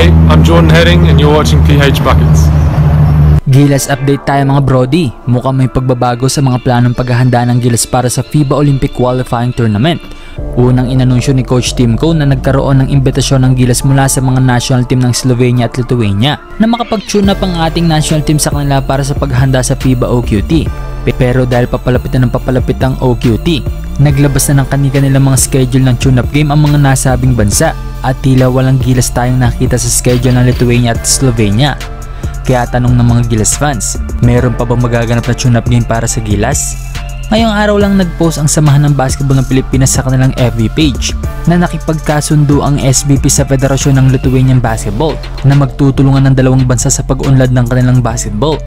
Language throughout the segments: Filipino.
Hi, I'm Jordan Heading and you're watching PH Buckets. Gilas update tayo mga brody. Mukhang may pagbabago sa mga planong paghahanda ng Gilas para sa FIBA Olympic Qualifying Tournament. Unang inanunsyo ni Coach Tim Cone na nagkaroon ng imbitasyon ng Gilas mula sa mga national team ng Slovenia at Lithuania na makapag-tune up ang ating national team sa kanila para sa paghahanda sa FIBA OQT. Pero dahil papalapit ang OQT, naglabas na ng kanilang mga schedule ng tune-up game ang mga nasabing bansa at tila walang Gilas tayong nakita sa schedule ng Lithuania at Slovenia. Kaya tanong ng mga Gilas fans, meron pa ba magaganap na tune-up game para sa Gilas? Ngayong araw lang nag-post ang Samahan ng Basketball ng Pilipinas sa kanilang FB page na nakipagkasundo ang SBP sa Federasyon ng Lithuanian Basketball na magtutulungan ng dalawang bansa sa pag-unlad ng kanilang basketball.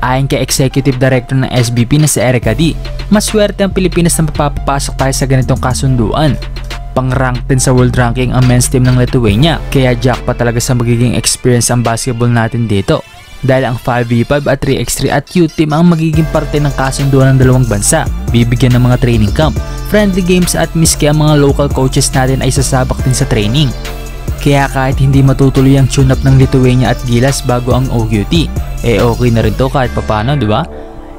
Ayon kay Executive Director ng SBP na si Erica D, maswerte ang Pilipinas na mapapasok tayo sa ganitong kasunduan. Pang-rank din sa world ranking ang men's team ng Lithuania, kaya jackpot talaga sa magiging experience ang basketball natin dito. Dahil ang 5v5 at 3x3 at youth team ang magiging parte ng kasunduan ng dalawang bansa, bibigyan ng mga training camp, friendly games at miski ang mga local coaches natin ay sasabak din sa training. Kaya kahit hindi matutuloy ang tune-up ng Lithuania at Gilas bago ang OQT, okay na rin to kahit papano, di ba?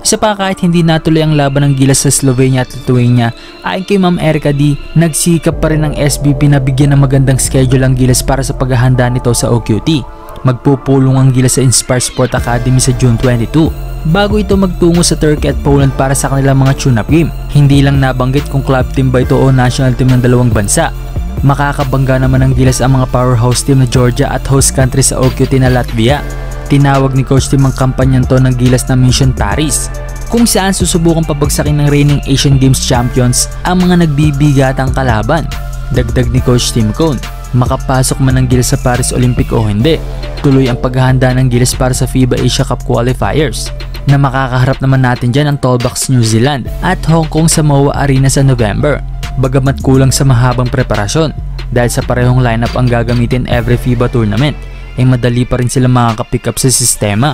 Isa pa, kahit hindi natuloy ang laban ng Gilas sa Slovenia at Lithuania, ayon kay Ma'am Erica D, nagsikap pa rin ang SBP na bigyan ng magandang schedule ang Gilas para sa paghahanda nito sa OQT. Magpupulong ang Gilas sa Inspire Sport Academy sa June 22 bago ito magtungo sa Turkey at Poland para sa kanilang mga tune-up game. Hindi lang nabanggit kung club team ba ito o national team ng dalawang bansa. Makakabangga naman ng Gilas ang mga powerhouse team na Georgia at host country sa OQT na Latvia. Tinawag ni Coach Tim ang kampanyan to ng Gilas na Mission Paris, kung saan susubukang pabagsakin ng reigning Asian Games champions ang mga nagbibigatang kalaban. Dagdag ni Coach Tim Cone, makapasok man ang Gilas sa Paris Olympic o hindi, tuloy ang paghahanda ng Gilas para sa FIBA Asia Cup qualifiers na makakaharap naman natin dyan ang Tallbacks New Zealand at Hong Kong sa MOA Arena sa November. Bagamat kulang sa mahabang preparasyon dahil sa parehong lineup ang gagamitin every FIBA tournament, ay madali pa rin sila makaka-pick up sa sistema.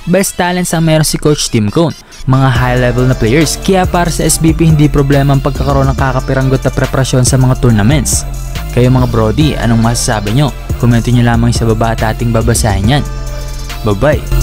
Best talents ang meron si Coach Tim Cone, mga high level na players, kaya para sa SBP hindi problema ang pagkakaroon ng kakapiranggot na preparasyon sa mga tournaments. Kayo mga brody, anong masasabi nyo? Komento nyo lamang sa baba at ating babasahin yan. Bye bye!